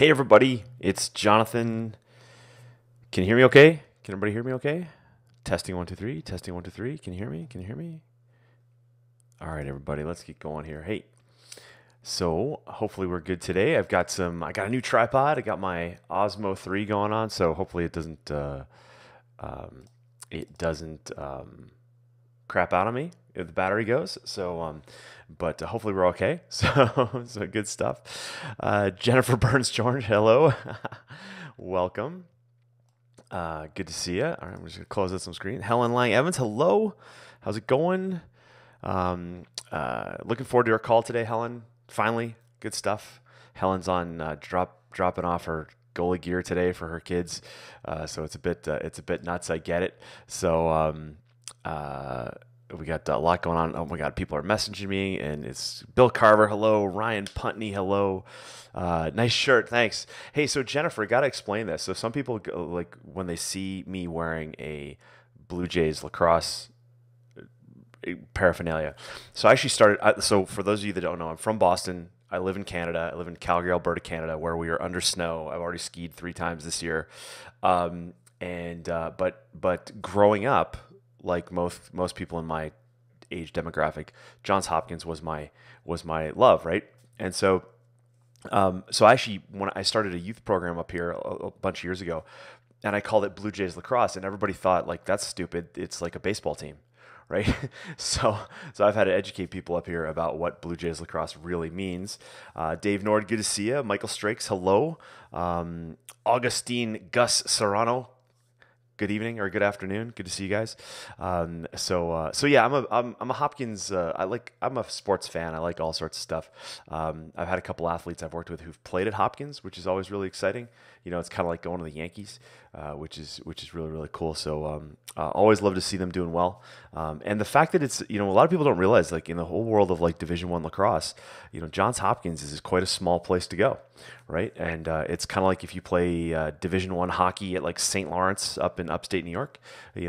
Hey everybody, it's Jonathan. Can you hear me okay? Can everybody hear me okay? Testing 1 2 3, testing 1 2 3. Can you hear me? Can you hear me? All right, everybody, let's get going here. Hey, so hopefully we're good today. I got a new tripod. I got my Osmo 3 going on, so hopefully it doesn't crap out on me if the battery goes. But hopefully we're okay. So good stuff. Jennifer Burns George, hello, welcome. Good to see you. All right, I'm just gonna close out some screen. Helen Lang Evans, hello. How's it going? Looking forward to our call today, Helen. Finally, good stuff. Helen's on dropping off her goalie gear today for her kids, so it's a bit nuts. I get it. So we got a lot going on. Oh my God, people are messaging me, and it's Bill Carver, hello. Ryan Puntney, hello. Nice shirt, thanks. Hey, so Jennifer, got to explain this. So some people like when they see me wearing a Blue Jays lacrosse paraphernalia. So I actually started. So for those of you that don't know, I'm from Boston. I live in Canada. I live in Calgary, Alberta, Canada, where we are under snow. I've already skied 3 times this year, but growing up, like most people in my age demographic, Johns Hopkins was my love, right? And so actually, when I started a youth program up here a bunch of years ago, and I called it Blue Jays Lacrosse, and everybody thought like that's stupid. It's like a baseball team, right? so I've had to educate people up here about what Blue Jays Lacrosse really means. Dave Nord, good to see you. Michael Strakes, hello. Augustine Gus Serrano, good evening or good afternoon. Good to see you guys. So yeah, I'm a Hopkins. I'm a sports fan. I like all sorts of stuff. I've had a couple athletes I've worked with who've played at Hopkins, which is always really exciting. You know, it's kind of like going to the Yankees, which is really, really cool. So always love to see them doing well. And the fact that it's, a lot of people don't realize, like in the whole world of like Division I lacrosse, Johns Hopkins is quite a small place to go, right? And it's kind of like if you play Division I hockey at like St. Lawrence up in upstate New York,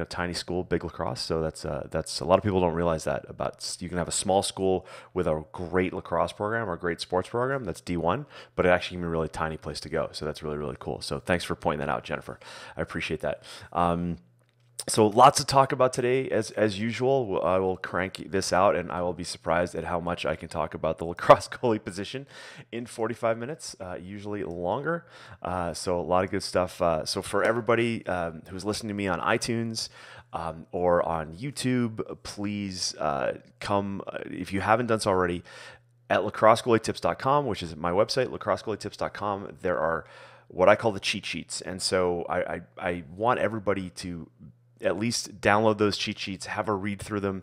tiny school, big lacrosse. So that's a lot of people don't realize that about. You can have a small school with a great lacrosse program or a great sports program that's D1, but it actually can be a really tiny place to go. So that's really, really cool. So thanks for pointing that out, Jennifer. I appreciate that. So lots to talk about today. As usual, I will crank this out, and I will be surprised at how much I can talk about the lacrosse goalie position in 45 minutes, usually longer. So a lot of good stuff. So for everybody who's listening to me on iTunes or on YouTube, please come, if you haven't done so already, at lacrossegoalietips.com, which is my website, lacrossegoalietips.com. There are what I call the cheat sheets. And so I want everybody to at least download those cheat sheets, have a read through them.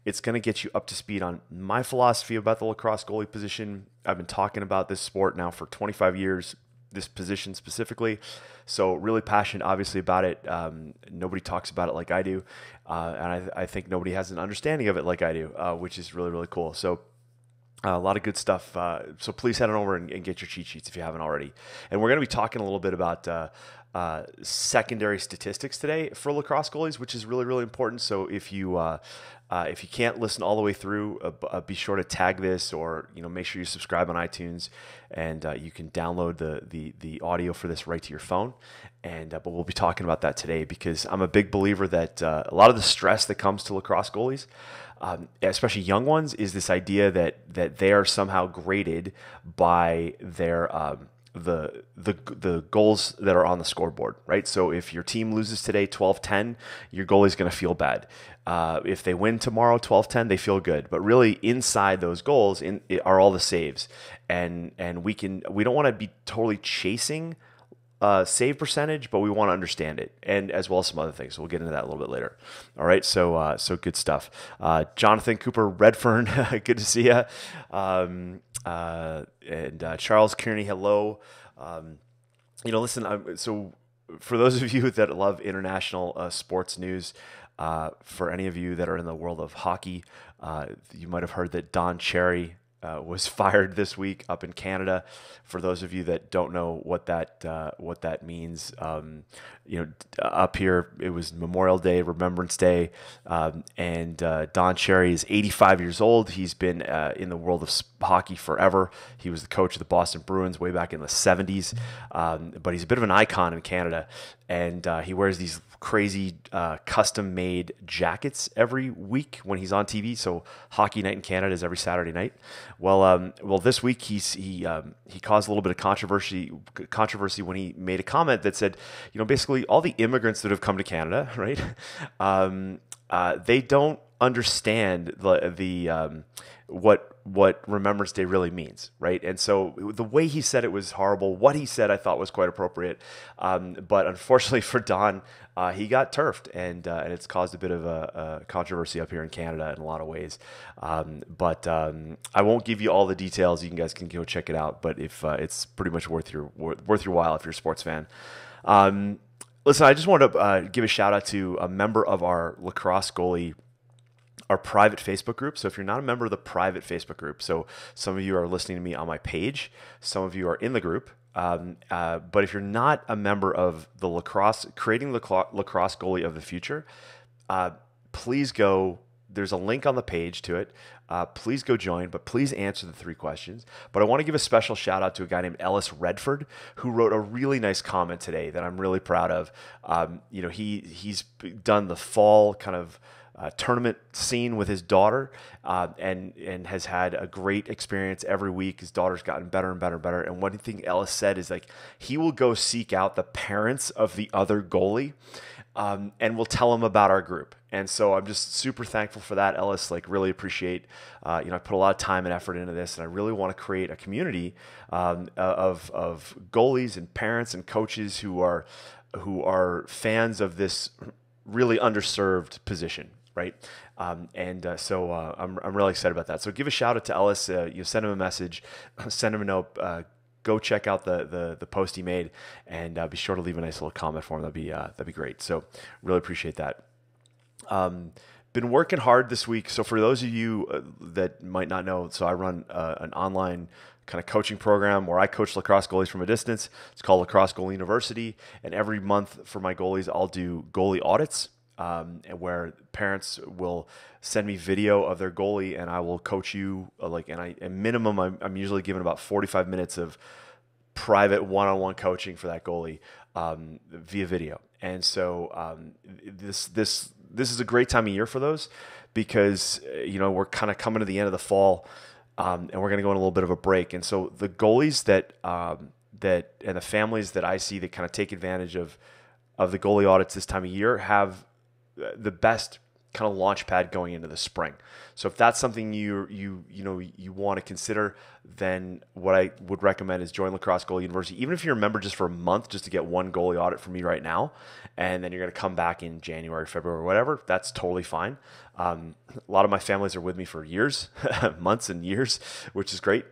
It's going to get you up to speed on my philosophy about the lacrosse goalie position. I've been talking about this sport now for 25 years, this position specifically. So really passionate, obviously, about it. Nobody talks about it like I do. And I think nobody has an understanding of it like I do, which is really, really cool. So a lot of good stuff. So please head on over and get your cheat sheets if you haven't already. And we're going to be talking a little bit about secondary statistics today for lacrosse goalies, which is really, really important. So if you can't listen all the way through, be sure to tag this, or make sure you subscribe on iTunes, and you can download the audio for this right to your phone. And but we'll be talking about that today because I'm a big believer that a lot of the stress that comes to lacrosse goalies, especially young ones, is this idea that they are somehow graded by their the goals that are on the scoreboard, right? So if your team loses today 12-10, your goalie's going to feel bad. If they win tomorrow 12-10, they feel good. But really inside those goals are all the saves. And we don't want to be totally chasing save percentage, but we want to understand it, and as well as some other things. So we'll get into that a little bit later. All right, so good stuff. Jonathan Cooper Redfern, good to see you. And Charles Kearney, hello. Listen, so for those of you that love international sports news, for any of you that are in the world of hockey, you might have heard that Don Cherry was fired this week up in Canada. For those of you that don't know what that means, up here it was Memorial Day, Remembrance Day, and Don Cherry is 85 years old. He's been in the world of hockey forever. He was the coach of the Boston Bruins way back in the 70s, but he's a bit of an icon in Canada, and he wears these crazy custom-made jackets every week when he's on TV. So Hockey Night in Canada is every Saturday night. Well, this week he caused a little bit of controversy when he made a comment that said, basically all the immigrants that have come to Canada, right? They don't understand what Remembrance Day really means, right? And so the way he said it was horrible. What he said I thought was quite appropriate, but unfortunately for Don, he got turfed, and it's caused a bit of a controversy up here in Canada in a lot of ways. But I won't give you all the details. You guys can go check it out. But if it's pretty much worth your while if you're a sports fan. Listen, I just want to give a shout out to a member of our Lacrosse Goalie, our private Facebook group. So if you're not a member of the private Facebook group, so some of you are listening to me on my page, some of you are in the group, but if you're not a member of the creating the Lacrosse Goalie of the future, please go. There's a link on the page to it. Please go join, but please answer the 3 questions. But I want to give a special shout out to a guy named Ellis Redford, who wrote a really nice comment today that I'm really proud of. He's done the fall kind of tournament scene with his daughter, and has had a great experience every week. His daughter's gotten better and better and better. And one thing Ellis said is he will go seek out the parents of the other goalie, and we'll tell them about our group. And so I'm just super thankful for that, Ellis. Really appreciate. I put a lot of time and effort into this, and I really want to create a community of goalies and parents and coaches who are fans of this really underserved position. Right. So I'm really excited about that. So give a shout out to Ellis. Send him a message, send him a note, go check out the post he made, and be sure to leave a nice little comment for him. That'd be great. So really appreciate that. Been working hard this week. So for those of you that might not know, so I run an online kind of coaching program where I coach lacrosse goalies from a distance. It's called Lacrosse Goalie University. And every month for my goalies, I'll do goalie audits, and where parents will send me video of their goalie, and I will coach you. At minimum, I'm usually given about 45 minutes of private one-on-one coaching for that goalie via video. And so this is a great time of year for those, because we're kind of coming to the end of the fall, and we're going to go on a little bit of a break. And so the goalies that and the families that I see that kind of take advantage of the goalie audits this time of year have the best kind of launch pad going into the spring. So if that's something you want to consider, then what I would recommend is join Lacrosse Goalie University. Even if you're a member just for a month, just to get one goalie audit from me right now, and then you're going to come back in January, February, whatever, that's totally fine. A lot of my families are with me for years, months and years, which is great.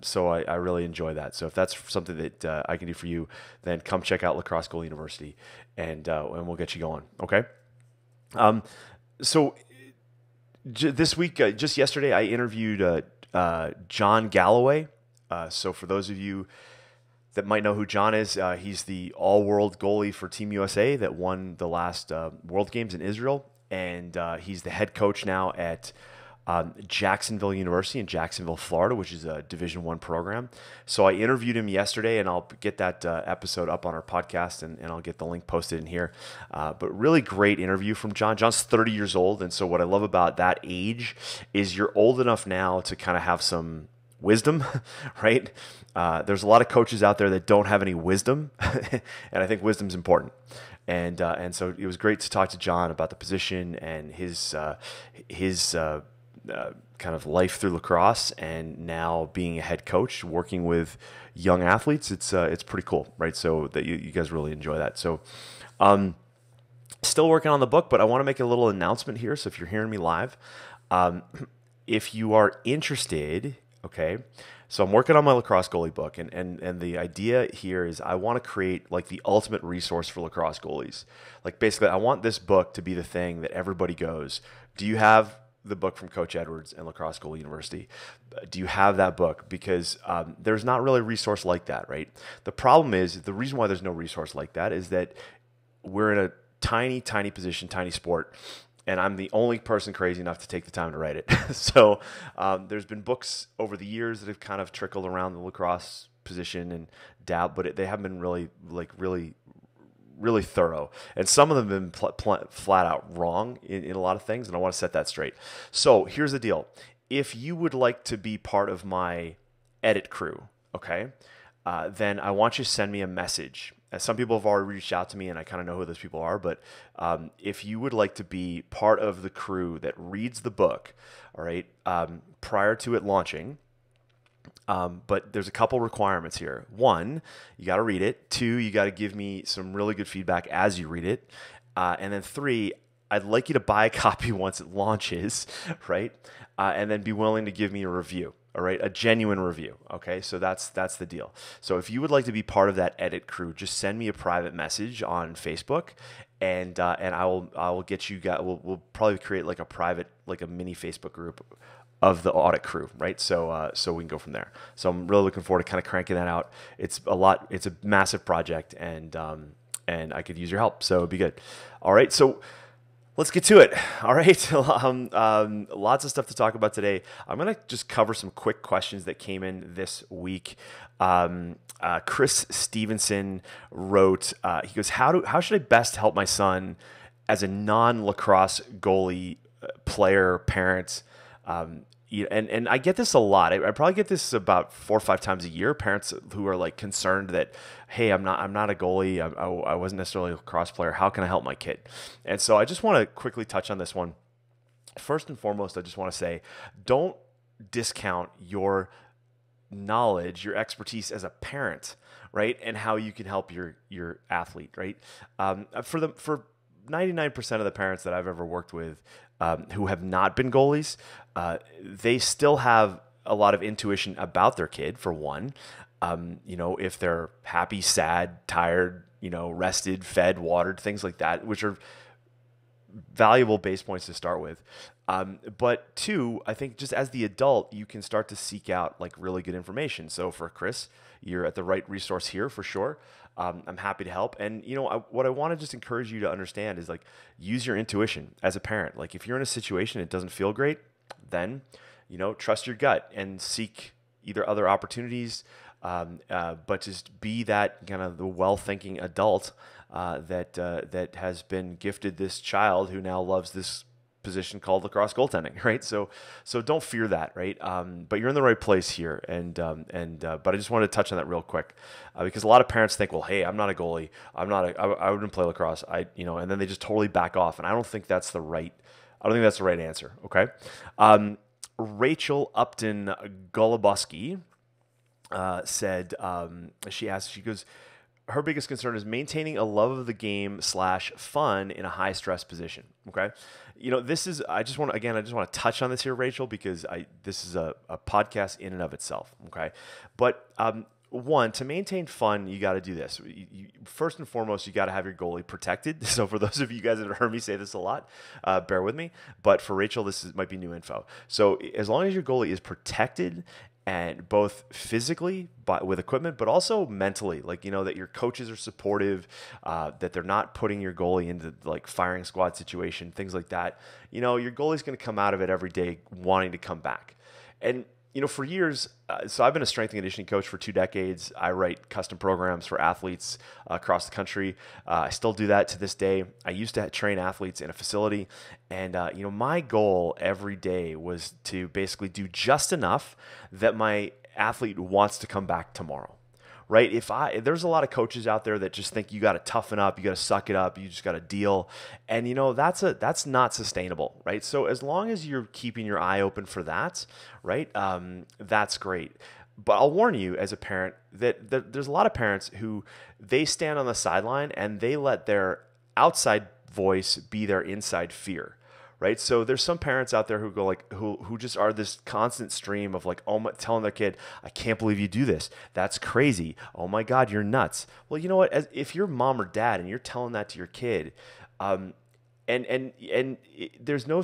So I really enjoy that. So if that's something that I can do for you, then come check out Lacrosse Goalie University, and we'll get you going. Okay. So this week, just yesterday, I interviewed John Galloway. So for those of you that might know who John is, he's the all-world goalie for Team USA that won the last World Games in Israel, and he's the head coach now at Jacksonville University in Jacksonville, Florida, which is a Division I program. So I interviewed him yesterday, and I'll get that episode up on our podcast, and I'll get the link posted in here. But really great interview from John. John's 30 years old, and so what I love about that age is you're old enough now to kind of have some wisdom, right? There's a lot of coaches out there that don't have any wisdom, and I think wisdom's important. And so it was great to talk to John about the position and his kind of life through lacrosse, and now being a head coach working with young athletes. It's pretty cool, right? So that you guys really enjoy that. So still working on the book, but I want to make a little announcement here. So if you're hearing me live, if you are interested, okay, so I'm working on my lacrosse goalie book, and the idea here is I want to create like the ultimate resource for lacrosse goalies. Like basically I want this book to be the thing that everybody goes, do you have the book from Coach Edwards and Lacrosse Goalie University? Do you have that book? Because there's not really a resource like that, right? The problem is, the reason why there's no resource like that is that we're in a tiny position, tiny sport, and I'm the only person crazy enough to take the time to write it. So there's been books over the years that have kind of trickled around the lacrosse position and but they haven't been really thorough. And some of them have been flat out wrong in a lot of things, and I want to set that straight. So here's the deal. If you would like to be part of my edit crew, okay, then I want you to send me a message. Some people have already reached out to me, and I kind of know who those people are, but if you would like to be part of the crew that reads the book, all right, prior to it launching, but there's a couple requirements here. One, you got to read it. Two, you got to give me some really good feedback as you read it. And then three, I'd like you to buy a copy once it launches, right? And then be willing to give me a review. All right, a genuine review. Okay, so that's the deal. So if you would like to be part of that edit crew, just send me a private message on Facebook, and I will get you guys. We'll probably create like a private, like a mini Facebook group of the audit crew, right? So we can go from there. So I'm really looking forward to kind of cranking that out. It's a massive project, and I could use your help. So it'd be good. All right, so let's get to it. All right. Lots of stuff to talk about today. I'm going to just cover some quick questions that came in this week. Chris Stevenson wrote, he goes, how should I best help my son as a non-lacrosse goalie player, parent? And I get this a lot. I probably get this about 4 or 5 times a year. Parents who are like concerned that, hey, I'm not a goalie. I wasn't necessarily a lacrosse player. How can I help my kid? And so I just want to quickly touch on this one. First and foremost, I just want to say, don't discount your knowledge, your expertise as a parent, right? And how you can help your athlete, right? For 99% of the parents that I've ever worked with who have not been goalies, they still have a lot of intuition about their kid, for one. If they're happy, sad, tired, rested, fed, watered, things like that, which are valuable base points to start with. But two, I think just as the adult, you can start to seek out like really good information. So for Chris, you're at the right resource here for sure. I'm happy to help. And, what I want to just encourage you to understand is like, use your intuition as a parent. Like if you're in a situation it doesn't feel great, then, trust your gut and seek either other opportunities, but just be that kind of the well-thinking adult that has been gifted this child who now loves this position called lacrosse goaltending, right? So don't fear that, right? But you're in the right place here, but I just wanted to touch on that real quick because a lot of parents think, well, hey, I'm not a goalie, I wouldn't play lacrosse, and then they just totally back off, and I don't think that's the right answer. Okay, Rachel Upton Goluboski said, she goes, her biggest concern is maintaining a love of the game / fun in a high stress position. Okay. I just want to touch on this here, Rachel, because this is a podcast in and of itself. Okay. But, one, to maintain fun, you got to do this. First and foremost, you got to have your goalie protected. So for those of you guys that have heard me say this a lot, bear with me. But for Rachel, might be new info. So as long as your goalie is protected, and both physically with equipment, but also mentally, that your coaches are supportive, that they're not putting your goalie into like firing squad situation, things like that. Your goalie's going to come out of it every day wanting to come back. And, for years, so I've been a strength and conditioning coach for 2 decades. I write custom programs for athletes across the country. I still do that to this day. I used to train athletes in a facility. And, my goal every day was to basically do just enough that my athlete wants to come back tomorrow. Right? There's a lot of coaches out there that just think you got to toughen up, you got to suck it up, you just got to deal. And that's not sustainable, right? So as long as you're keeping your eye open for that, right? That's great. But I'll warn you as a parent that there's a lot of parents who they stand on the sideline and they let their outside voice be their inside fear. Right. So there's some parents out there who go who just are this constant stream of telling their kid, I can't believe you do this. That's crazy. Oh my God, you're nuts. Well, you know what? If you're mom or dad and you're telling that to your kid, there's no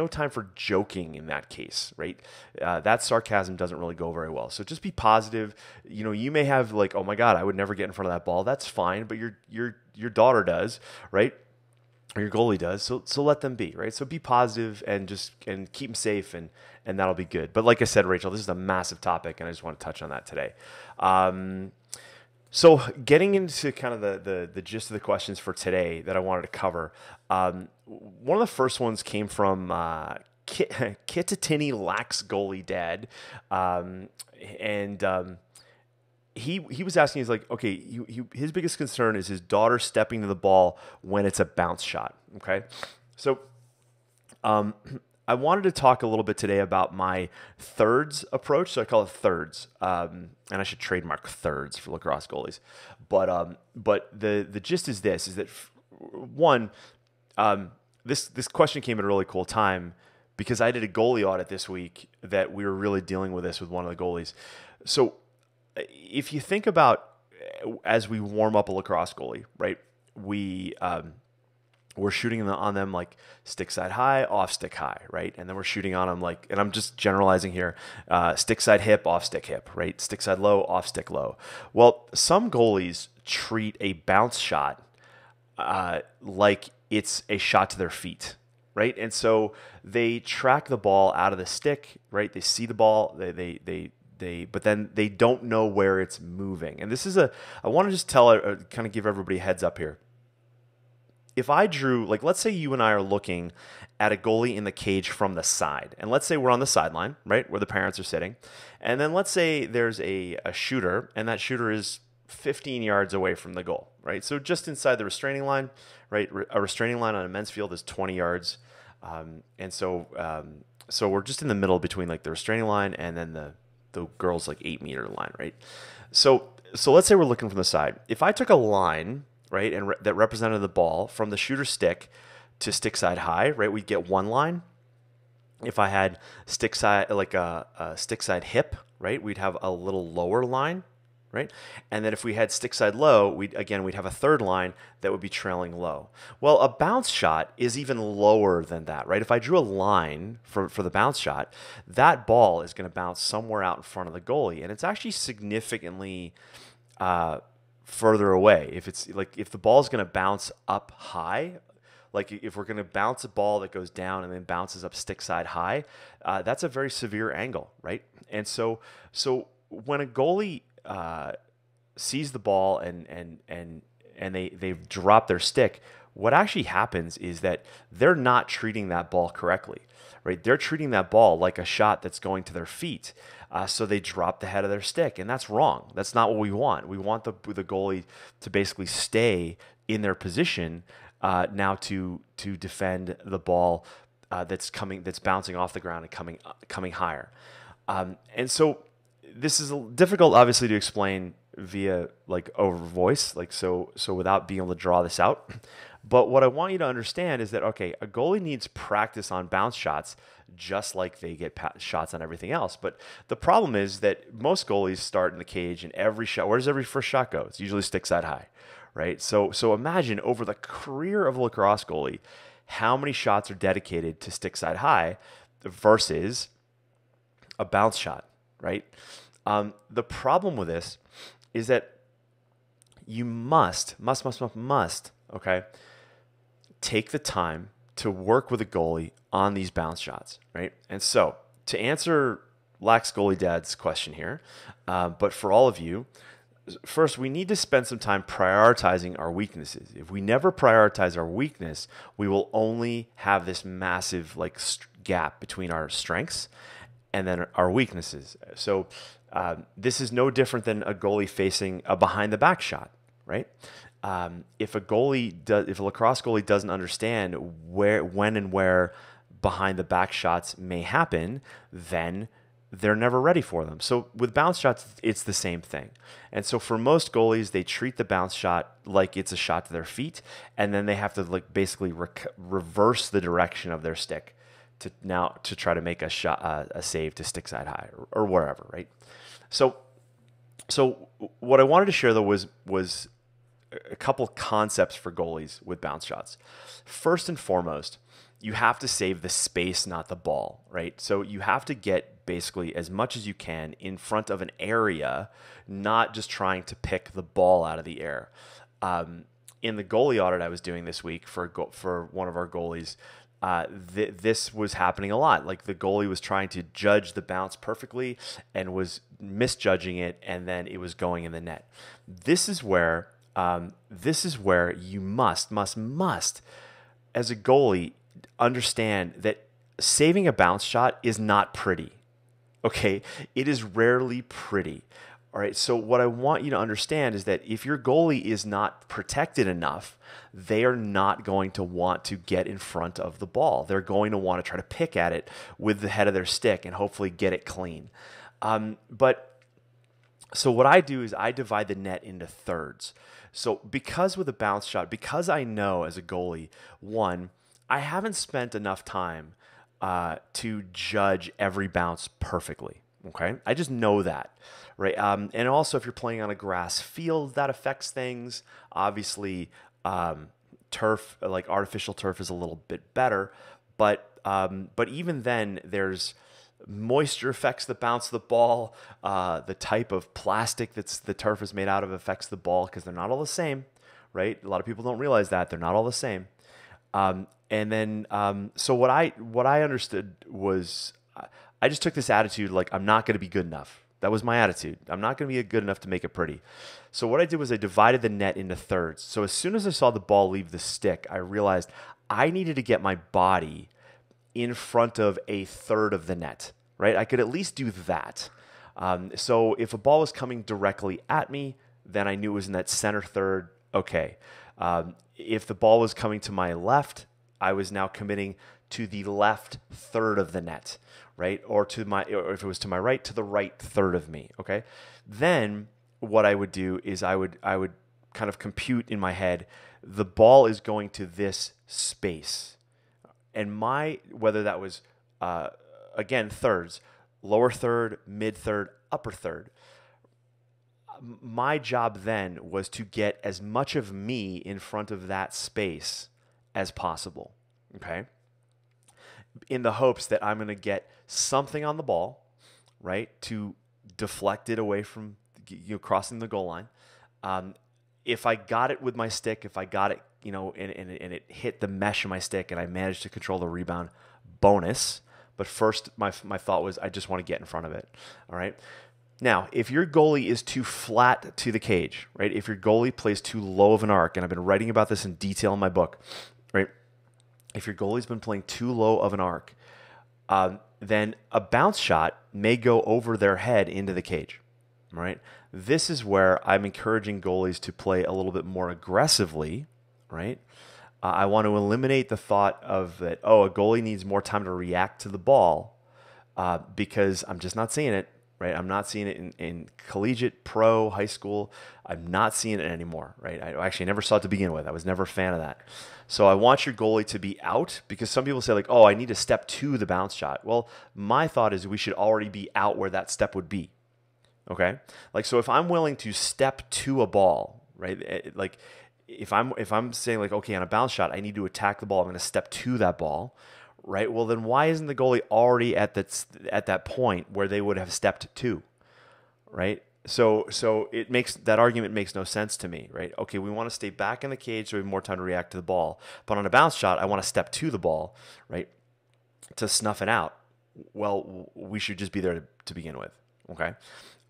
time for joking in that case, right? That sarcasm doesn't really go very well. So just be positive. You may have oh my God, I would never get in front of that ball. That's fine, but your daughter does, right? or your goalie does. So let them be, right? So be positive and keep them safe, and that'll be good. But like I said, Rachel, this is a massive topic, and I just want to touch on that today. So getting into kind of the gist of the questions for today that I wanted to cover, one of the first ones came from Kitatini Lax Goalie Dad, and he was asking, he's like, okay, his biggest concern is his daughter stepping to the ball when it's a bounce shot. Okay, so I wanted to talk a little bit today about my thirds approach. So I call it thirds, and I should trademark thirds for lacrosse goalies. But the gist is this: is that one, this question came at a really cool time because I did a goalie audit this week that we were really dealing with this with one of the goalies. So if you think about as we warm up a lacrosse goalie, right? We're shooting on them like stick side high, off stick high, right? And then we're shooting on them like, and I'm just generalizing here, stick side hip, off stick hip, right? Stick side low, off stick low. Well, some goalies treat a bounce shot like it's a shot to their feet, right? And so they track the ball out of the stick, right? They see the ball, but then they don't know where it's moving. And this is I want to just kind of give everybody a heads up here. If I drew, like, let's say you and I are looking at a goalie in the cage from the side, and let's say we're on the sideline, right, where the parents are sitting, and then let's say there's a shooter, and that shooter is 15 yards away from the goal, right? So just inside the restraining line, right? A restraining line on a men's field is 20 yards, and so we're just in the middle between like the restraining line and then the girls' like 8-meter line, right? So let's say we're looking from the side. If I took a line, right, and that represented the ball from the shooter stick to stick side high, right, we'd get one line. If I had stick side, like a stick side hip, right, we'd have a little lower line, right? And then if we had stick side low, we'd have a third line that would be trailing low. Well, a bounce shot is even lower than that, right? If I drew a line for the bounce shot, that ball is going to bounce somewhere out in front of the goalie, and it's actually significantly further away. If the ball is going to bounce up high, like if we're going to bounce a ball that goes down and then bounces up stick side high, that's a very severe angle, right? And so when a goalie sees the ball and they drop their stick, what actually happens is that they're not treating that ball correctly, right? They're treating that ball like a shot that's going to their feet. So they drop the head of their stick, and that's wrong. That's not what we want. We want the goalie to basically stay in their position now to defend the ball that's bouncing off the ground and coming higher. And so this is difficult, obviously, to explain via like over voice, like so without being able to draw this out. But what I want you to understand is that, okay, a goalie needs practice on bounce shots just like they get shots on everything else. But the problem is that most goalies start in the cage, and every shot, where does every first shot go? It's usually stick side high, right? So imagine over the career of a lacrosse goalie, how many shots are dedicated to stick side high versus a bounce shot, right? The problem with this is that you must, okay, take the time to work with a goalie on these bounce shots, right? And so to answer Lax Goalie Dad's question here, but for all of you, first, we need to spend some time prioritizing our weaknesses. If we never prioritize our weakness, we will only have this massive gap between our strengths and then our weaknesses. So this is no different than a goalie facing a behind the back shot, right? If a lacrosse goalie doesn't understand when and where behind the back shots may happen, then they're never ready for them. So with bounce shots, it's the same thing. And so for most goalies, they treat the bounce shot like it's a shot to their feet, and then they have to basically reverse the direction of their stick to try to make a shot, a save to stick side high or wherever, right? So what I wanted to share though was a couple concepts for goalies with bounce shots. First and foremost, you have to save the space, not the ball, right? So you have to get basically as much as you can in front of an area, not just trying to pick the ball out of the air. in the goalie audit I was doing this week for one of our goalies, this was happening a lot. Like the goalie was trying to judge the bounce perfectly and was misjudging it, and then it was going in the net. This is where you must, as a goalie, understand that saving a bounce shot is not pretty. Okay, it is rarely pretty. All right, so what I want you to understand is that if your goalie is not protected enough, they are not going to want to get in front of the ball. They're going to want to try to pick at it with the head of their stick and hopefully get it clean. So what I do is I divide the net into thirds. So because with a bounce shot, because I know as a goalie, one, I haven't spent enough time to judge every bounce perfectly. Okay, I just know that, right? And also, if you're playing on a grass field, that affects things. Obviously, turf, like artificial turf, is a little bit better, but even then, there's moisture affects the bounce of the ball. The type of plastic that's the turf is made out of affects the ball because they're not all the same, right? A lot of people don't realize that they're not all the same. So what I understood was I just took this attitude like I'm not going to be good enough. That was my attitude. I'm not going to be good enough to make it pretty. So what I did was I divided the net into thirds. So as soon as I saw the ball leave the stick, I realized I needed to get my body in front of a third of the net, right? I could at least do that. So if a ball was coming directly at me, then I knew it was in that center third. Okay. If the ball was coming to my left, I was now committing to the left third of the net, right? Or if it was to my right, to the right third of me. Okay. Then what I would do is I would kind of compute in my head, the ball is going to this space. And whether that was, again, thirds, lower third, mid third, upper third, my job then was to get as much of me in front of that space as possible, okay? In the hopes that I'm going to get something on the ball, right, to deflect it away from crossing the goal line. If I got it with my stick, if I got it, and it hit the mesh of my stick and I managed to control the rebound, bonus. But first, my thought was I just want to get in front of it, all right? Now, if your goalie is too flat to the cage, right, if your goalie plays too low of an arc, and I've been writing about this in detail in my book, right, if your goalie's been playing too low of an arc, then a bounce shot may go over their head into the cage, right? This is where I'm encouraging goalies to play a little bit more aggressively, right? I want to eliminate the thought of that, a goalie needs more time to react to the ball because I'm just not seeing it, right? I'm not seeing it in collegiate, pro, high school. I'm not seeing it anymore, right? I actually never saw it to begin with. I was never a fan of that. So I want your goalie to be out because some people say like, I need to step to the bounce shot. Well, my thought is we should already be out where that step would be, okay? Like, so if I'm willing to step to a ball, right? Like if I'm saying like, okay, on a bounce shot, I need to attack the ball. I'm going to step to that ball, right? Well, then why isn't the goalie already at that point where they would have stepped to, right? So that argument makes no sense to me, right? Okay, we want to stay back in the cage so we have more time to react to the ball. But on a bounce shot, I want to step to the ball, right, to snuff it out. Well, we should just be there to begin with, okay?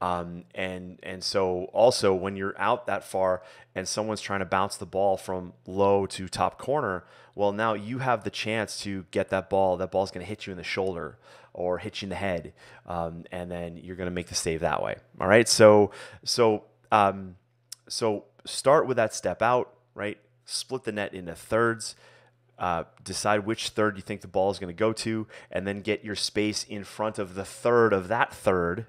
And so also when you're out that far and someone's trying to bounce the ball from low to top corner, well, now you have the chance to get that ball. That ball's going to hit you in the shoulder or hit you in the head, and then you're going to make the save that way. All right. So start with that step out, right? Split the net into thirds. Decide which third you think the ball is going to go to, and then get your space in front of the third of that third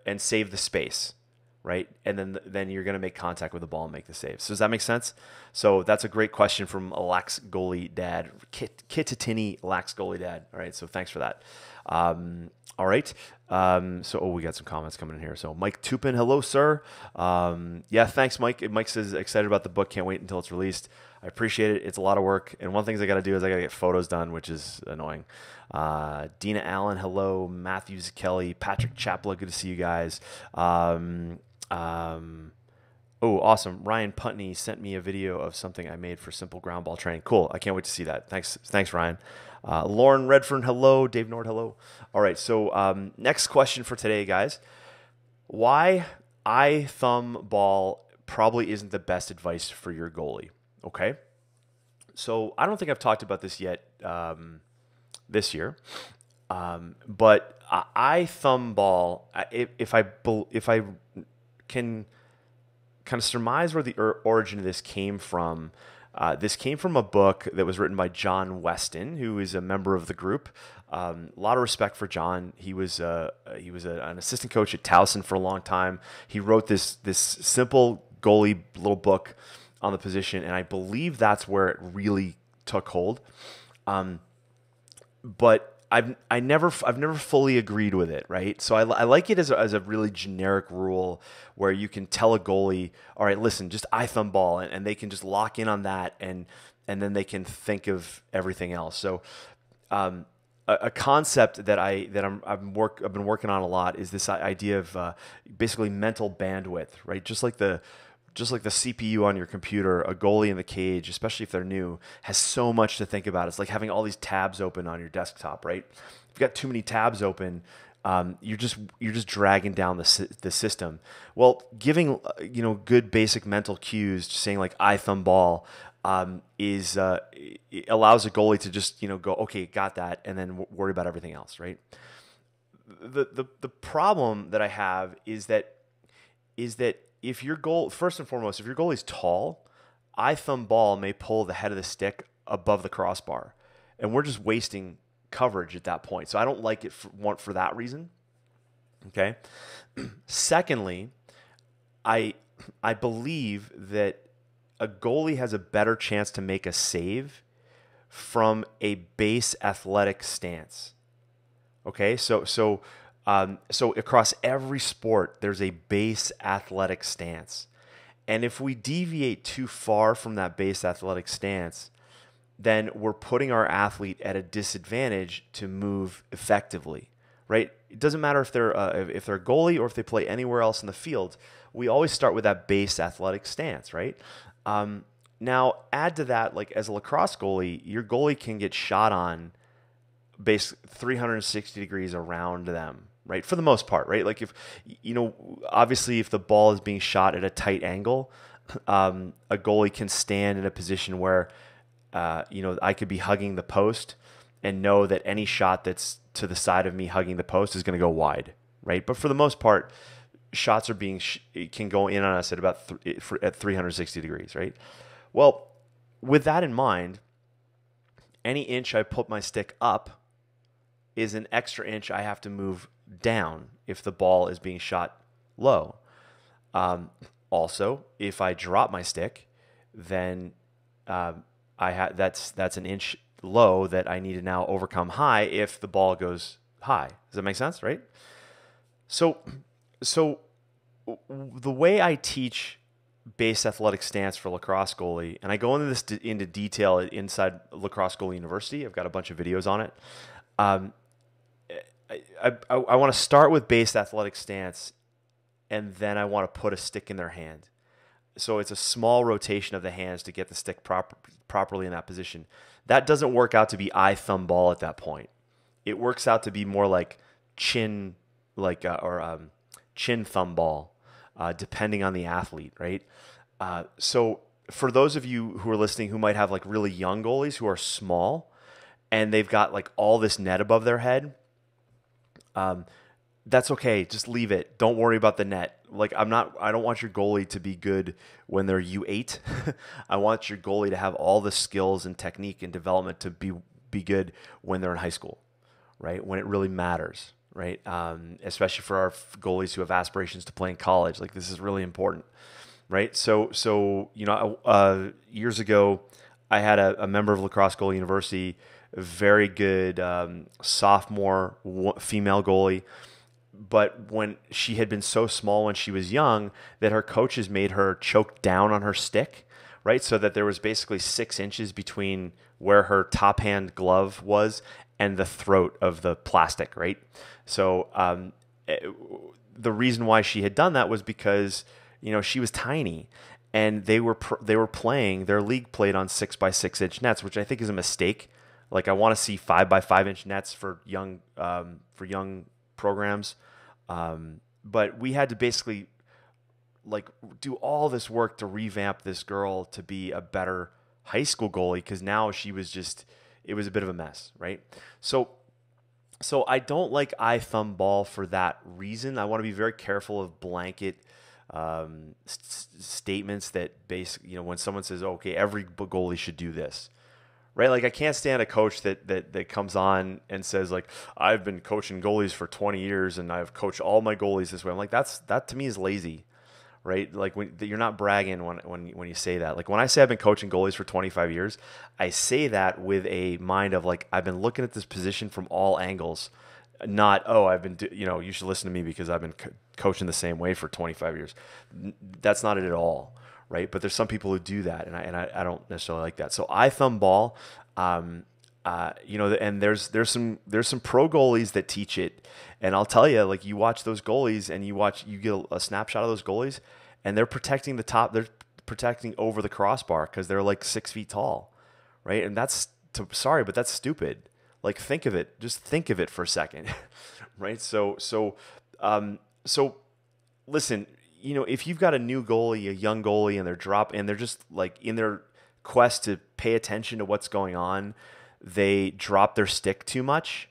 and save the space, right? And then you're going to make contact with the ball and make the save. So does that make sense? So that's a great question from a Lax Goalie Dad, Kitatini Lax Goalie Dad. All right, so thanks for that. All right. We got some comments coming in here. So Mike Tupin, hello, sir. Yeah, thanks, Mike. Mike says excited about the book. Can't wait until it's released. I appreciate it. It's a lot of work. And one thing I got to do is I got to get photos done, which is annoying. Dina Allen, hello. Matthews Kelly, Patrick Chapla, good to see you guys. Oh, awesome. Ryan Putney sent me a video of something I made for simple ground ball training. Cool. I can't wait to see that. Thanks, Ryan. Lauren Redfern, hello. Dave Nord, hello. All right. So next question for today, guys. Why I thumb ball probably isn't the best advice for your goalie. Okay. So I don't think I've talked about this yet this year. But I thumb ball, if I can kind of surmise where the origin of this came from. This came from a book that was written by John Weston, who is a member of the group. A lot of respect for John. He was an assistant coach at Towson for a long time. He wrote this simple goalie little book on the position, and I believe that's where it really took hold. But I've never fully agreed with it, right? So I like it as a really generic rule where you can tell a goalie, all right, listen, just I thumb ball, and they can just lock in on that, and then they can think of everything else. So a concept that I've been working on a lot is this idea of basically mental bandwidth, right? Just like the CPU on your computer, a goalie in the cage, especially if they're new, has so much to think about. It's like having all these tabs open on your desktop, right? If you've got too many tabs open, you're just dragging down the system. Well, giving good basic mental cues, just saying like I thumb ball, it allows a goalie to just go, okay, got that, and then worry about everything else, right? The problem that I have is that if your goal, first and foremost, if your goalie's tall, I thumb ball may pull the head of the stick above the crossbar, and we're just wasting coverage at that point. So I don't like it for that reason. Okay. Secondly, I believe that a goalie has a better chance to make a save from a base athletic stance. Okay, so across every sport, there's a base athletic stance. And if we deviate too far from that base athletic stance, then we're putting our athlete at a disadvantage to move effectively, right? It doesn't matter if they're a goalie or if they play anywhere else in the field. We always start with that base athletic stance, right? Now, add to that, like as a lacrosse goalie, your goalie can get shot on base 360 degrees around them, right? For the most part, right? Like if, obviously if the ball is being shot at a tight angle, a goalie can stand in a position where, I could be hugging the post and know that any shot that's to the side of me hugging the post is going to go wide, right? But for the most part, shots are can go in on us at about at 360 degrees, right? Well, with that in mind, any inch I put my stick up is an extra inch I have to move down if the ball is being shot low. Also, if I drop my stick, then that's an inch low that I need to now overcome high if the ball goes high. Does that make sense, right? So the way I teach base athletic stance for lacrosse goalie, and I go into this into detail inside Lacrosse Goalie University. I've got a bunch of videos on it. I want to start with base athletic stance, and then I want to put a stick in their hand. So it's a small rotation of the hands to get the stick properly in that position. That doesn't work out to be I thumb ball at that point. It works out to be more like chin thumb ball, depending on the athlete, right? So for those of you who are listening who might have like really young goalies who are small and they've got like all this net above their head, that's okay. Just leave it. Don't worry about the net. Like I don't want your goalie to be good when they're U8. I want your goalie to have all the skills and technique and development to be good when they're in high school, right? When it really matters, right? Especially for our goalies who have aspirations to play in college. Like this is really important, right? So years ago, I had a member of Lacrosse Goalie University, a very good sophomore female goalie. But when she had been so small when she was young that her coaches made her choke down on her stick, right? So that there was basically 6 inches between where her top hand glove was and the throat of the plastic, right? So the reason why she had done that was because she was tiny, and they were playing, their league played on 6x6 inch nets, which I think is a mistake. Like, I want to see 5x5 inch nets for young programs, but we had to basically like do all this work to revamp this girl to be a better high school goalie, because now it was a bit of a mess, right? So I don't like thumb ball for that reason. I want to be very careful of blanket statements that basically, when someone says, okay, every goalie should do this, right? Like, I can't stand a coach that comes on and says, like, I've been coaching goalies for 20 years and I've coached all my goalies this way. I'm like, that to me is lazy, right? Like, you're not bragging when you say that. Like, when I say I've been coaching goalies for 25 years, I say that with a mind of, like, I've been looking at this position from all angles, not, oh, I've been, you should listen to me because I've been coaching the same way for 25 years. That's not it at all, right? But there's some people who do that, and I don't necessarily like that. So thumb ball, and there's some pro goalies that teach it, and I'll tell you, like, you watch those goalies and you get a snapshot of those goalies, and they're protecting the top, they're protecting over the crossbar because they're like 6 feet tall, right? And sorry, but that's stupid. Like, just think of it for a second, right? So listen, if you've got a new goalie, a young goalie, and they're just like in their quest to pay attention to what's going on, they drop their stick too much,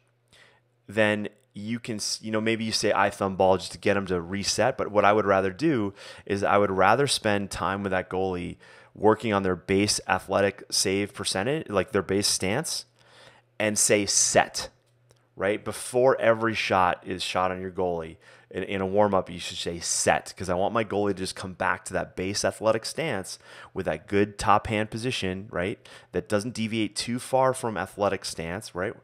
then you can, maybe you say thumb ball just to get them to reset. But what I would rather do is I would rather spend time with that goalie working on their base athletic save percentage, like their base stance, and say set, right? Before every shot is shot on your goalie, in a warm-up, you should say set, because I want my goalie to just come back to that base athletic stance with that good top hand position, right? That doesn't deviate too far from athletic stance, right?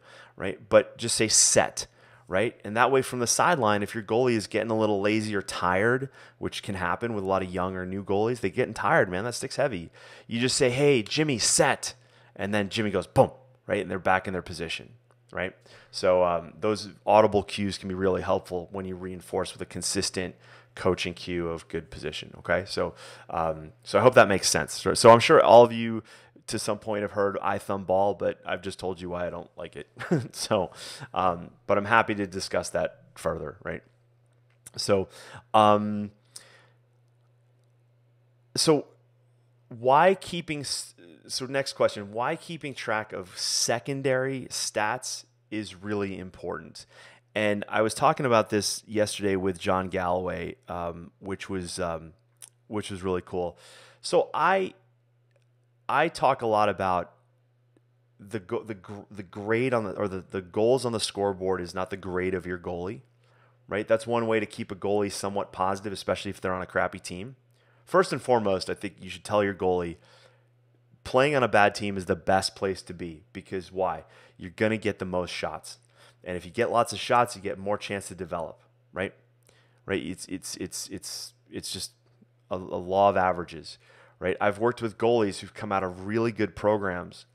But just say set, right? And that way, from the sideline, if your goalie is getting a little lazy or tired, which can happen with a lot of young or new goalies, they're getting tired, man. That stick's heavy. You just say, hey, Jimmy, set. And then Jimmy goes, boom, right? And they're back in their position, right? So those audible cues can be really helpful when you reinforce with a consistent coaching cue of good position, okay? So I hope that makes sense. So I'm sure all of you to some point have heard thumb ball, but I've just told you why I don't like it. So, but I'm happy to discuss that further, right? So, next question, why keeping track of secondary stats is really important. And I was talking about this yesterday with John Galloway, which was really cool. So I talk a lot about the grade on the goals on the scoreboard is not the grade of your goalie, right? That's one way to keep a goalie somewhat positive, especially if they're on a crappy team. First and foremost, I think you should tell your goalie, playing on a bad team is the best place to be, because why? You're going to get the most shots. And if you get lots of shots, you get more chance to develop, right? Right? It's just a law of averages, right? I've worked with goalies who've come out of really good programs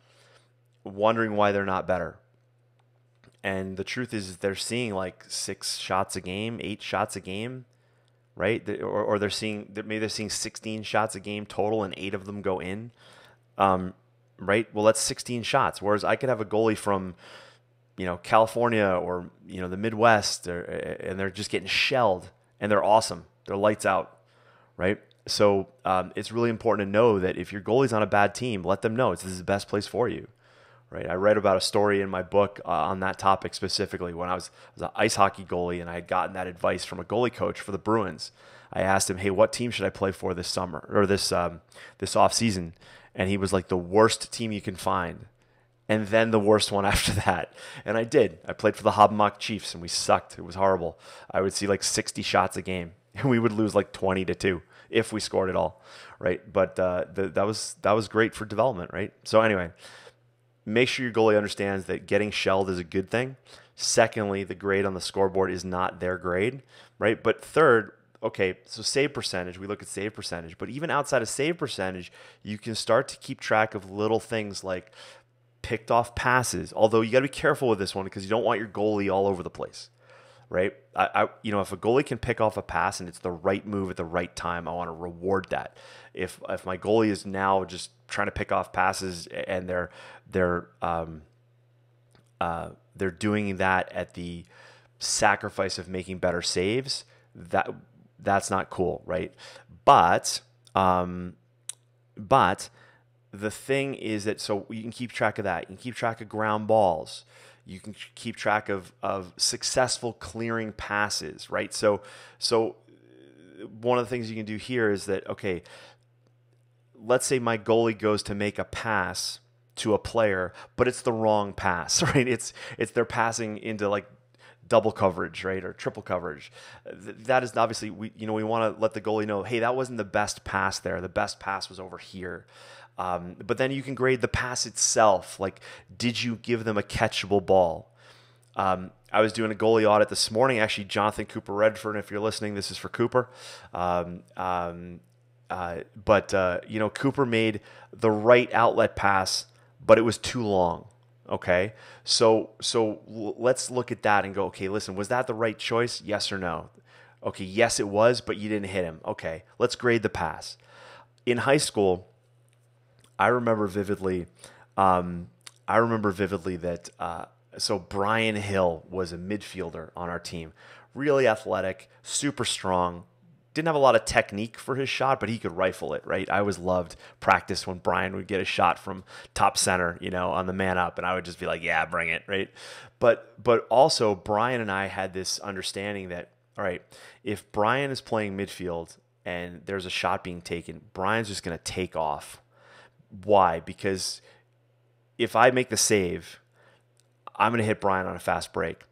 wondering why they're not better. And the truth is they're seeing like 6 shots a game, 8 shots a game, right? Or they're seeing 16 shots a game total and 8 of them go in. Right? Well, that's 16 shots. Whereas I could have a goalie from, California or, the Midwest, and they're just getting shelled, and they're awesome. They're lights out, right? So it's really important to know that if your goalie's on a bad team, let them know this is the best place for you, right? I read about a story in my book on that topic specifically when I was an ice hockey goalie, and I had gotten that advice from a goalie coach for the Bruins. I asked him, hey, what team should I play for this summer or this off season? And he was like, the worst team you can find. And then the worst one after that. And I did. I played for the Hobmock Chiefs, and we sucked. It was horrible. I would see like 60 shots a game, and we would lose like 20-2 if we scored at all, right? But that was great for development, right? So anyway, make sure your goalie understands that getting shelled is a good thing. Secondly, the grade on the scoreboard is not their grade, right? But third, okay, so save percentage, we look at save percentage, but even outside of save percentage, you can start to keep track of little things like picked off passes, although you got to be careful with this one because you don't want your goalie all over the place, right? If a goalie can pick off a pass and it's the right move at the right time, I want to reward that. If my goalie is now just trying to pick off passes and they're doing that at the sacrifice of making better saves, that's not cool, right? But the thing is that, so you can keep track of that. You can keep track of ground balls. You can keep track of successful clearing passes, right? So one of the things you can do here is that, okay, let's say my goalie goes to make a pass to a player, but it's the wrong pass, right? It's they're passing into like double coverage, right, or triple coverage. That is obviously, we want to let the goalie know, hey, that wasn't the best pass there. The best pass was over here. But then you can grade the pass itself. Like, did you give them a catchable ball? I was doing a goalie audit this morning. Actually, Jonathan Cooper Redford, if you're listening, this is for Cooper. Cooper made the right outlet pass, but it was too long. Okay, so let's look at that and go, okay, listen, was that the right choice? Yes or no? Okay, yes, it was, but you didn't hit him. Okay, let's grade the pass. In high school, I remember vividly that so Brian Hill was a midfielder on our team. Really athletic, super strong. Didn't have a lot of technique for his shot, but he could rifle it, right? I always loved practice when Brian would get a shot from top center, on the man up, and I would just be like, yeah, bring it, right? But also Brian and I had this understanding that, all right, if Brian is playing midfield and there's a shot being taken, Brian's just going to take off. Why? Because if I make the save, I'm going to hit Brian on a fast break.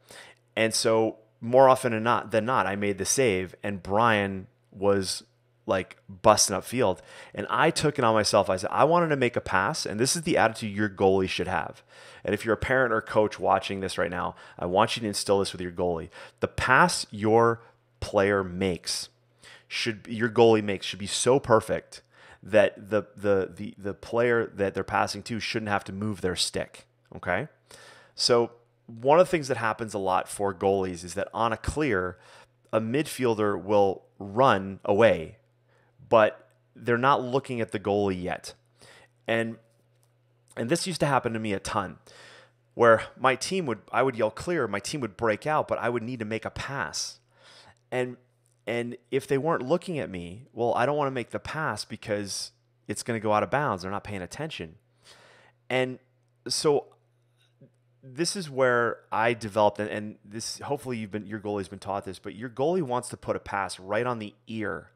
And so more often than not, I made the save and Brian was like busting up field. And I took it on myself. I said, I wanted to make a pass, and this is the attitude your goalie should have. And if you're a parent or coach watching this right now, I want you to instill this with your goalie. The pass your goalie makes should be so perfect that the player that they're passing to shouldn't have to move their stick, okay? So one of the things that happens a lot for goalies is that on a clear, a midfielder will run away, but they're not looking at the goalie yet. And this used to happen to me a ton, where I would yell clear, my team would break out, but I would need to make a pass. And if they weren't looking at me, well, I don't want to make the pass because it's going to go out of bounds. They're not paying attention. And so this is where I developed, and this, hopefully your goalie's been taught this, but your goalie wants to put a pass right on the ear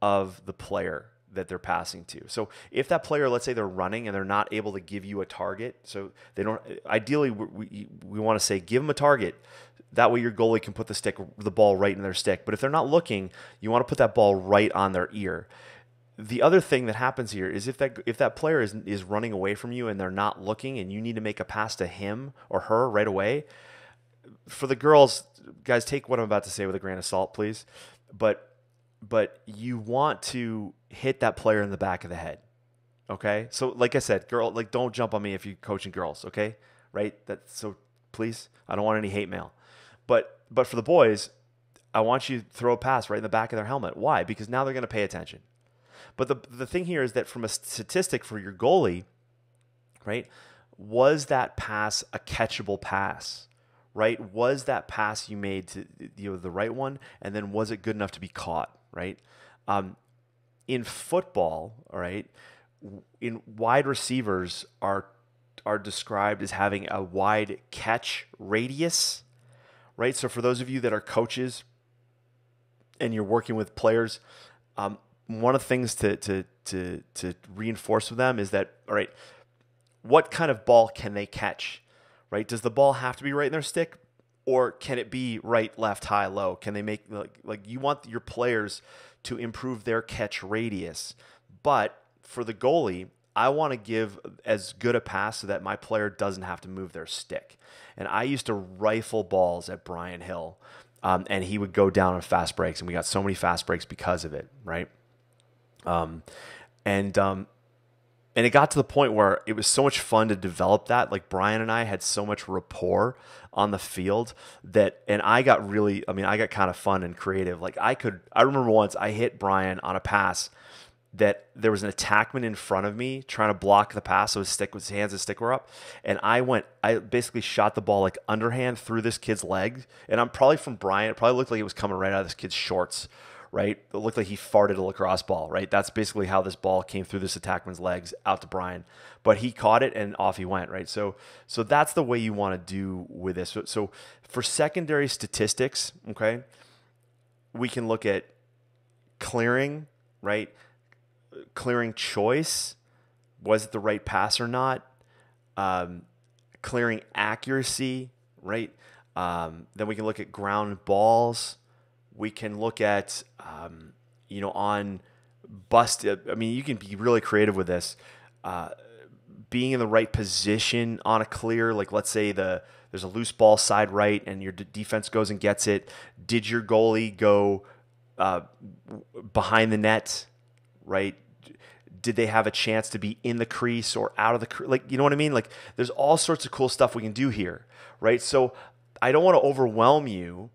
of the player that they're passing to. So if that player, let's say they're running and they're not able to give you a target, so they don't, ideally we want to say give them a target. That way your goalie can put the ball right in their stick. But if they're not looking, you want to put that ball right on their ear. The other thing that happens here is if that player is running away from you and they're not looking and you need to make a pass to him or her right away, for the girls, guys, take what I'm about to say with a grain of salt, please. But you want to hit that player in the back of the head, okay? So like I said, don't jump on me if you're coaching girls, okay? Right? So please, I don't want any hate mail. But for the boys, I want you to throw a pass right in the back of their helmet. Why? Because now they're going to pay attention. But the thing here is that from a statistic for your goalie, right, was that pass a catchable pass, right? Was that pass you made to the right one, and then was it good enough to be caught, right? In football, all right, in wide receivers are described as having a wide catch radius, right? So for those of you that are coaches and you're working with players, one of the things to reinforce with them is that, all right, what kind of ball can they catch, right? Does the ball have to be right in their stick, or can it be right, left, high, low? Can they make, like you want your players to improve their catch radius. But for the goalie, I want to give as good a pass so that my player doesn't have to move their stick. And I used to rifle balls at Brian Hill, and he would go down on fast breaks, and we got so many fast breaks because of it, right? And And it got to the point where it was so much fun to develop that. Like Brian and I had so much rapport on the field and I got kind of fun and creative. Like I remember once I hit Brian on a pass that there was an attackman in front of me trying to block the pass. So his hands and stick were up. And I basically shot the ball like underhand through this kid's leg. And I'm probably from Brian. It probably looked like it was coming right out of this kid's shorts, right? It looked like he farted a lacrosse ball, right? That's basically how this ball came through this attackman's legs out to Brian. But he caught it and off he went, right? So that's the way you want to do with this. So for secondary statistics, okay, we can look at clearing, right? Clearing choice, was it the right pass or not? Clearing accuracy, right? Then we can look at ground balls. We can look at, on bust. I mean, you can be really creative with this. Being in the right position on a clear, like let's say there's a loose ball side right and your defense goes and gets it. Did your goalie go behind the net, right? Did they have a chance to be in the crease or out of the crease? Like, you know what I mean? Like there's all sorts of cool stuff we can do here, right? So I don't want to overwhelm you,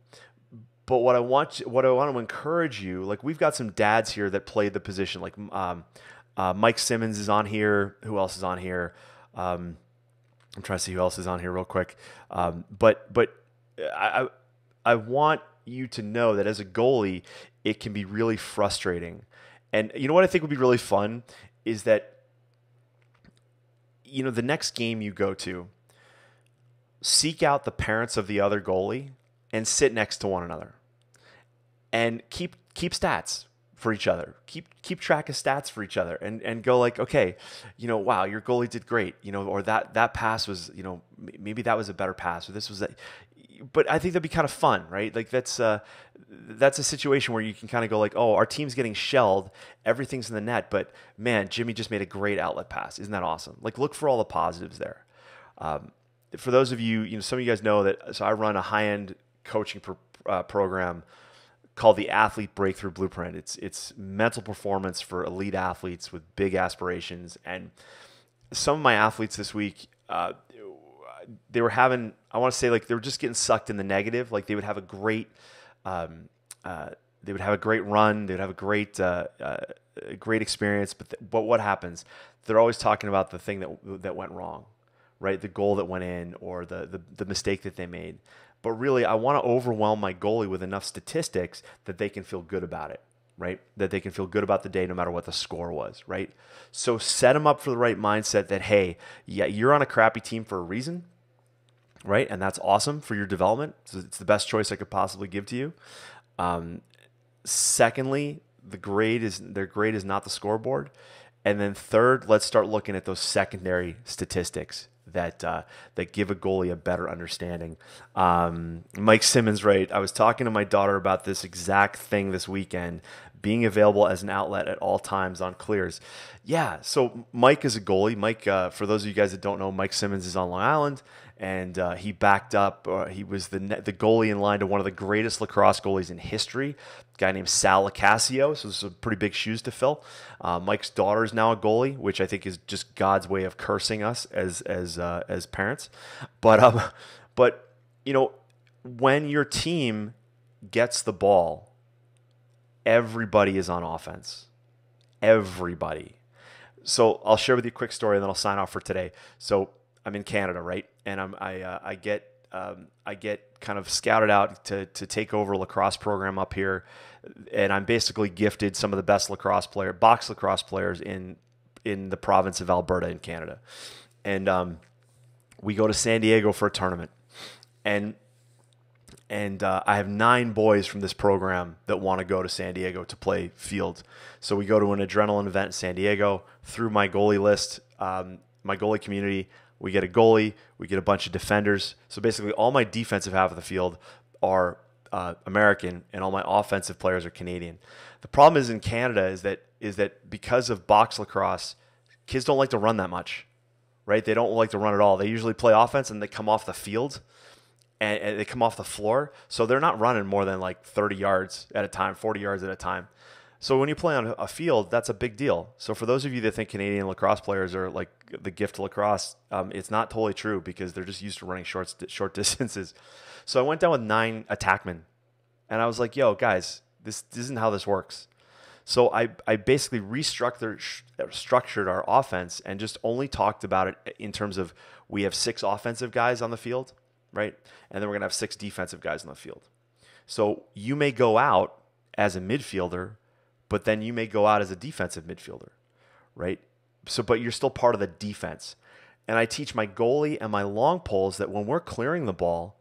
but what I want to encourage you, like we've got some dads here that played the position, like Mike Simmons is on here. Who else is on here? I'm trying to see who else is on here real quick. But I want you to know that as a goalie, it can be really frustrating. And you know what I think would be really fun is that, the next game you go to, seek out the parents of the other goalie and sit next to one another and keep stats for each other. Keep track of stats for each other and go like, okay, wow, your goalie did great, or that pass was, maybe that was a better pass, or this was but I think that'd be kind of fun, right? Like that's a situation where you can kind of go like, oh, our team's getting shelled, everything's in the net, but man, Jimmy just made a great outlet pass. Isn't that awesome? Like look for all the positives there. For those of you, some of you guys know that, so I run a high-end coaching program called the Athlete Breakthrough Blueprint. It's mental performance for elite athletes with big aspirations. And some of my athletes this week, they were having, I want to say like they were just getting sucked in the negative. Like they would have a great, run. They would have a great experience. But what happens? They're always talking about the thing that went wrong, right? The goal that went in or the mistake that they made. But really, I want to overwhelm my goalie with enough statistics that they can feel good about it, right? That they can feel good about the day no matter what the score was, right? So set them up for the right mindset that, hey, yeah, you're on a crappy team for a reason, right? And that's awesome for your development. So it's the best choice I could possibly give to you. Secondly, their grade is not the scoreboard. And then third, let's start looking at those secondary statistics that give a goalie a better understanding. Mike Simmons, right? I was talking to my daughter about this exact thing this weekend, being available as an outlet at all times on clears. Yeah, so Mike is a goalie. Mike, for those of you guys that don't know, Mike Simmons is on Long Island, and he backed up. He was the goalie in line to one of the greatest lacrosse goalies in history, a guy named Sal Lacasio. So some pretty big shoes to fill. Mike's daughter is now a goalie, which I think is just God's way of cursing us as parents. But when your team gets the ball, everybody is on offense. Everybody. So I'll share with you a quick story, and then I'll sign off for today. So I'm in Canada, right? And I get kind of scouted out to take over a lacrosse program up here, and I'm basically gifted some of the best box lacrosse players in the province of Alberta in Canada. And we go to San Diego for a tournament, and I have 9 boys from this program that want to go to San Diego to play field. So we go to an adrenaline event in San Diego through my goalie list, my goalie community. We get a goalie, we get a bunch of defenders. So basically all my defensive half of the field are American, and all my offensive players are Canadian. The problem is in Canada is that because of box lacrosse, kids don't like to run that much, right? They don't like to run at all. They usually play offense and they come off the field. And they come off the floor, so they're not running more than like 30 yards at a time, 40 yards at a time. So when you play on a field, that's a big deal. So for those of you that think Canadian lacrosse players are like the gift of lacrosse, it's not totally true because they're just used to running short distances. So I went down with 9 attackmen, and I was like, "Yo, guys, this isn't how this works." So I basically structured our offense and just only talked about it in terms of we have 6 offensive guys on the field, right? And then we're gonna have 6 defensive guys on the field. So you may go out as a midfielder, but then you may go out as a defensive midfielder, right? So, but you're still part of the defense. And I teach my goalie and my long poles that when we're clearing the ball,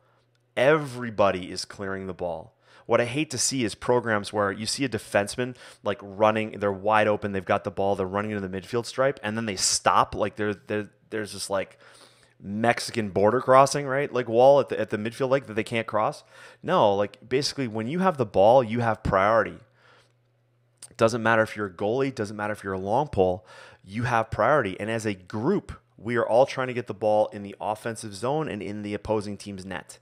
everybody is clearing the ball. What I hate to see is programs where you see a defenseman like running, they're wide open, they've got the ball, they're running into the midfield stripe, and then they stop like there's this like Mexican border crossing, right? Like wall at the midfield like that they can't cross. No, like basically when you have the ball, you have priority. Doesn't matter if you're a goalie, doesn't matter if you're a long pole, you have priority. And as a group, we are all trying to get the ball in the offensive zone and in the opposing team's net,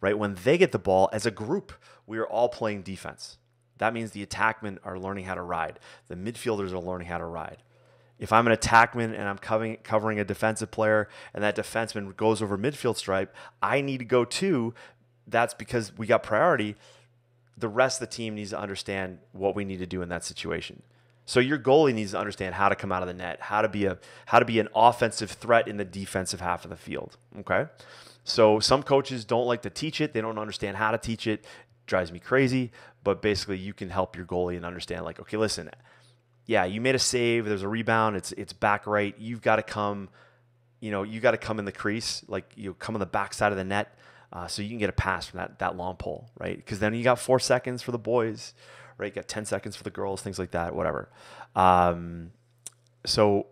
right? When they get the ball as a group, we are all playing defense. That means the attackmen are learning how to ride. The midfielders are learning how to ride. If I'm an attackman and I'm covering a defensive player and that defenseman goes over midfield stripe, I need to go too. That's because we got priority. The rest of the team needs to understand what we need to do in that situation. So your goalie needs to understand how to come out of the net, how to be an offensive threat in the defensive half of the field. Okay? So some coaches don't like to teach it. They don't understand how to teach it. It drives me crazy. But basically you can help your goalie and understand like, okay, listen, yeah, you made a save, there's a rebound, it's back right. You've got to come, in the crease, like come on the backside of the net. So you can get a pass from that long pole, right? Because then you got 4 seconds for the boys, right? You got 10 seconds for the girls, things like that, whatever. So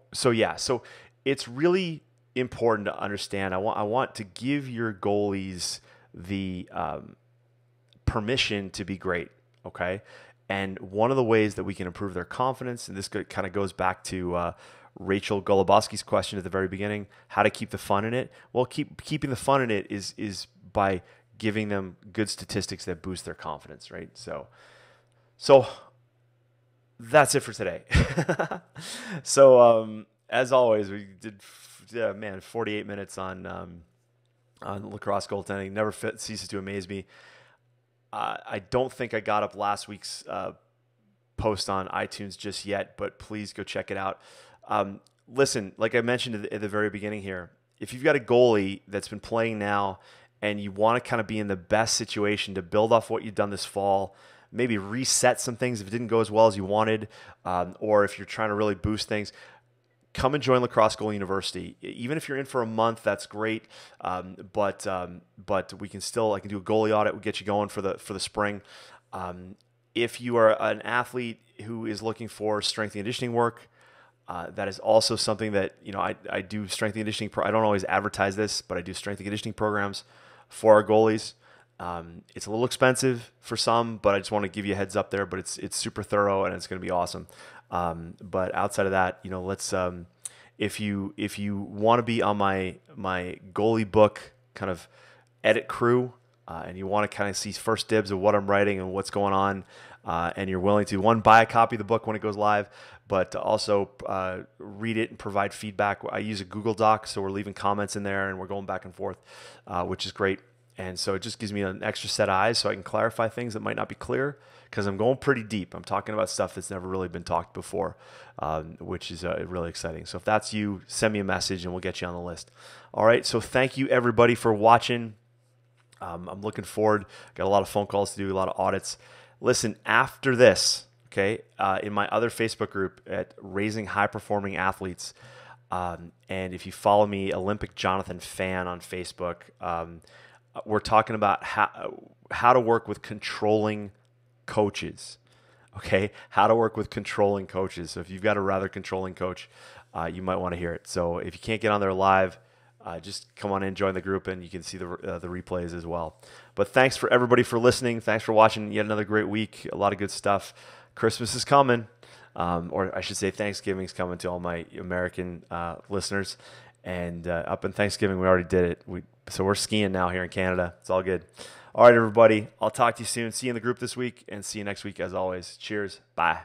it's really important to understand. I want to give your goalies the permission to be great, okay? And one of the ways that we can improve their confidence, and this kind of goes back to Rachel Golubowski's question at the very beginning, how to keep the fun in it. Well, keeping the fun in it is by giving them good statistics that boost their confidence, right? So that's it for today. So as always, we did 48 minutes on lacrosse goaltending. Never ceases to amaze me. I don't think I got up last week's post on iTunes just yet, but please go check it out. Listen, like I mentioned at the very beginning here, if you've got a goalie that's been playing now and you want to kind of be in the best situation to build off what you've done this fall, maybe reset some things if it didn't go as well as you wanted, or if you're trying to really boost things, come and join Lacrosse Goal University. Even if you're in for a month, that's great. But we can still, I can do a goalie audit. We'll get you going for the spring. If you are an athlete who is looking for strength and conditioning work, that is also something that, I do strength and conditioning. I don't always advertise this, but I do strength and conditioning programs for our goalies. It's a little expensive for some, but I just want to give you a heads up there, but it's super thorough and it's going to be awesome. But outside of that, let's, if you want to be on my goalie book kind of edit crew, and you want to kind of see first dibs of what I'm writing and what's going on, and you're willing to buy a copy of the book when it goes live, but also read it and provide feedback. I use a Google Doc, so we're leaving comments in there and we're going back and forth, which is great. And so it just gives me an extra set of eyes so I can clarify things that might not be clear because I'm going pretty deep. I'm talking about stuff that's never really been talked before, which is really exciting. So if that's you, send me a message and we'll get you on the list. All right, so thank you everybody for watching. I'm looking forward. Got a lot of phone calls to do, a lot of audits. Listen, after this, okay, in my other Facebook group at Raising High Performing Athletes, and if you follow me, Olympic Jonathan Fan on Facebook, we're talking about how to work with controlling coaches, okay? How to work with controlling coaches. So if you've got a rather controlling coach, you might want to hear it. So if you can't get on there live, just come on in, join the group, and you can see the replays as well. But thanks for everybody for listening. Thanks for watching yet another great week. A lot of good stuff. Christmas is coming, or I should say Thanksgiving's coming to all my American listeners. And up in Thanksgiving, we already did it. So we're skiing now here in Canada. It's all good. All right, everybody. I'll talk to you soon. See you in the group this week, and see you next week as always. Cheers. Bye.